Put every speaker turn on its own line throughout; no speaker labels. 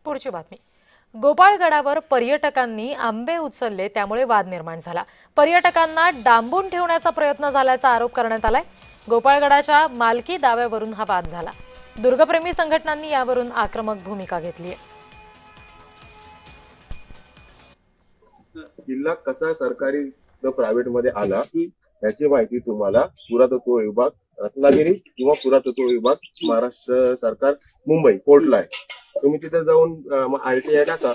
पुढची बातमी. गोपाळगडावर पर्यटकांनी आंबे उचलले, त्यामुळे वाद निर्माण झाला. पर्यटकांना डांबून ठेवण्याचा प्रयत्न झाल्याचा आरोप करण्यात आलाय. गोपाळगडाच्या मालकी दाव्यावरून हा वाद झाला. दुर्गप्रेमी संघटनांनी यावरून आक्रमक भूमिका घेतली आहे.
किल्ला कसा सरकारी प्रायव्हेट मध्ये आला याची माहिती तुम्हाला पुरातत्व विभाग रत्नागिरी किंवा पुरातत्व विभाग महाराष्ट्र सरकार मुंबई कोर्टला आहे. तुम्ही तिथे जाऊन आरटीआय टाका.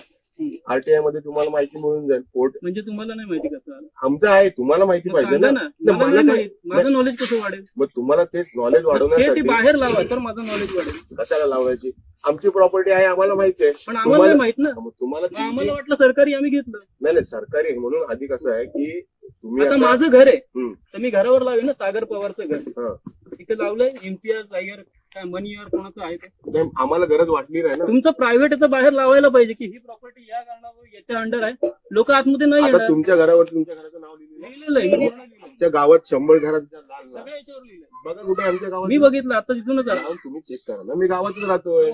आरटीआय मध्ये तुम्हाला माहिती मिळून जाईल. कोर्ट
म्हणजे तुम्हाला नाही माहिती कसं
आमचं आहे, तुम्हाला माहिती पाहिजे ना.
मला नाही, माझं नॉलेज कसं वाढेल?
मग तुम्हाला तेच नॉलेज
ते
वाढवण्यासाठी
बाहेर लावा तर माझं नॉलेज वाढेल.
कशाला लावायची? आमची प्रॉपर्टी आहे, आम्हाला माहिती आहे.
पण आम्हाला नाही माहित ना.
मग तुम्हाला
आम्हाला वाटलं सरकारी आम्ही घेतलं.
नाही सरकारी आहे म्हणून आधी कसं आहे की तुम्ही
आता माझं घर आहे तर मी घरावर लावेन ना. सागर पवारचं घर इथे लावलंय. इम्तियाज टायगर काय मनी यार कोणाचं आहे ते
आम्हाला गरज वाटली नाही ना.
तुमचं प्रायव्हेट आहे तर बाहेर लावायला पाहिजे की ही प्रॉपर्टी या कारणावर याच्या अंडर आहे. लोक आतमध्ये नाही
आता
येणार.
तुमच्या घरावर तुमच्या घराचं नाव लिहिलेलं आहे.
लिहिलेलं आहे.
तुमच्या गावात 100 घरांच्या लाल
सगळ्या याच्यावर लिहिलंय.
बघा कुठे आमच्या गावात.
मी बघितलं आता तिथूनच आला.
तुम्ही चेक करा ना. मी गावातच राहतोय.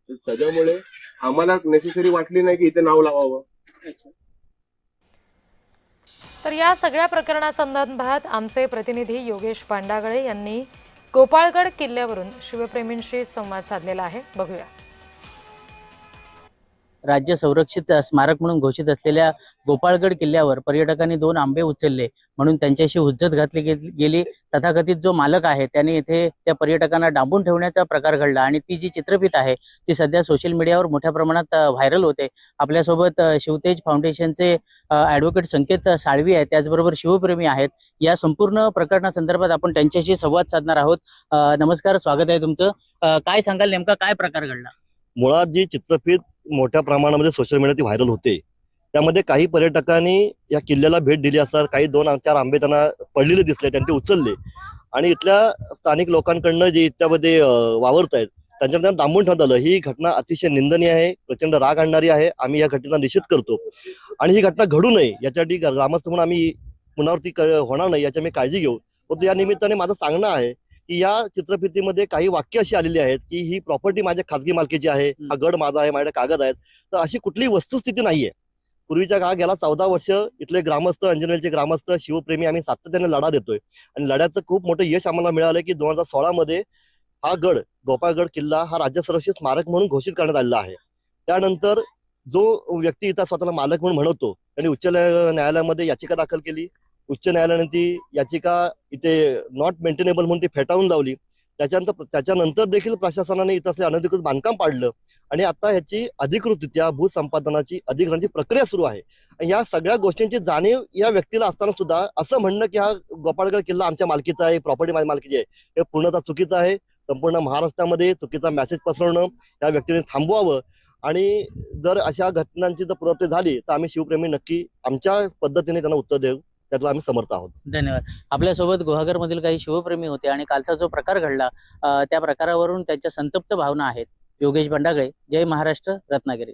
त्याच्यामुळे आम्हाला नेसेसरी वाटली नाही की इथे नाव लावावं.
तर या सगळ्या प्रकरणासंदर्भात आमचे प्रतिनिधी योगेश पांडागळे यांनी गोपाळगड किल्ल्यावरून शिवप्रेमींशी संवाद साधलेला आहे. बघूया.
राज्य संरक्षित स्मारक म्हणून घोषित असलेल्या गोपाळगड किल्ल्यावर पर्यटकांनी 2 आंबे उचलले म्हणून त्यांच्याशी हुज्जत घातली गेली. तथाकथित जो मालक आहे त्याने येथे त्या पर्यटकांना डांबून ठेवण्याचा प्रकार घडला आणि ती जी चित्रफित आहे ती सध्या सोशल मीडियावर मोठ्या प्रमाणात व्हायरल होते. आपल्यासोबत शिवतेज फाउंडेशनचे ॲडव्होकेट संकेत साळवी आहेत, त्याचबरोबर शिवप्रेमी आहेत. या संपूर्ण प्रकरणासंदर्भात आपण त्यांच्याशी संवाद साधणार आहोत. नमस्कार, स्वागत आहे तुमचं. काय सांगाल, नेमका काय प्रकार घडला?
मुळात जी चित्रफित मोठ्या प्रमाणामध्ये सोशल मीडियावरती व्हायरल होते त्यामध्ये काही पर्यटकांनी या किल्ल्याला भेट दिली असतात. काही 2-4 आंबे त्यांना पडलेले दिसले, त्यांनी ते उचलले आणि इथल्या स्थानिक लोकांकडनं जे इत्यामध्ये वावरत आहेत त्यांच्यामध्ये डांबून ठेवण्यात आलं. ही घटना अतिशय निंदनीय आहे, प्रचंड राग आणणारी आहे. आम्ही या घटनेचा निषेध करतो आणि ही घटना घडू नये यासाठी ग्रामस्थ म्हणून आम्ही पुनरावृत्ती होणार नाही याची आम्ही काळजी घेऊ. परंतु या निमित्ताने माझं सांगणं आहे की या चित्रफितीमध्ये काही वाक्य अशी आलेली आहेत की ही प्रॉपर्टी माझ्या खाजगी मालकीची आहे, हा गड माझा आहे, माझ्याकडे कागद आहेत. तर अशी कुठलीही वस्तुस्थिती नाहीये. पूर्वीच्या काळात गेला 14 वर्ष इथले ग्रामस्थ, अंजनेरचे ग्रामस्थ, शिवप्रेमी आम्ही सातत्याने लढा देतोय आणि लढ्याचं खूप मोठं यश आम्हाला मिळालं की 2016 मध्ये हा गड गोपाळगड किल्ला हा राज्य संरक्षित स्मारक म्हणून घोषित करण्यात आलेला आहे. त्यानंतर जो व्यक्ती इथं स्वतःला मालक म्हणून म्हणतो त्यांनी उच्च न्यायालयामध्ये याचिका दाखल केली. उच्च न्यायालयाने ती याचिका इथे नॉट मेंटेनेबल म्हणून ती फेटाळून लावली. त्याच्यानंतर देखील प्रशासनाने इथं असले अनधिकृत बांधकाम पाडलं आणि आता ह्याची अधिकृतरित्या भूसंपादनाची अधिग्रहणाची प्रक्रिया सुरू आहे. आणि या सगळ्या गोष्टींची जाणीव या व्यक्तीला असताना सुद्धा असं म्हणणं की हा गोपाळगड किल्ला आमच्या मालकीचा आहे, प्रॉपर्टी माझ्या मालकीची आहे, हे पूर्णतः चुकीचं आहे. संपूर्ण महाराष्ट्रामध्ये चुकीचा मेसेज पसरवणं या व्यक्तीने थांबवावं आणि जर अशा घटनांची जर पुनरावृत्ती झाली तर आम्ही शिवप्रेमी नक्की आमच्या पद्धतीने त्यांना उत्तर देऊ, त्यातला आम्ही समर्थ आहोत.
धन्यवाद. आपल्यासोबत गुहागर मधील काही शिवप्रेमी होते आणि कालचा जो प्रकार घडला त्या प्रकारावरून त्यांच्या संतप्त भावना आहेत. योगेश पांडागळे, जय महाराष्ट्र, रत्नागिरी.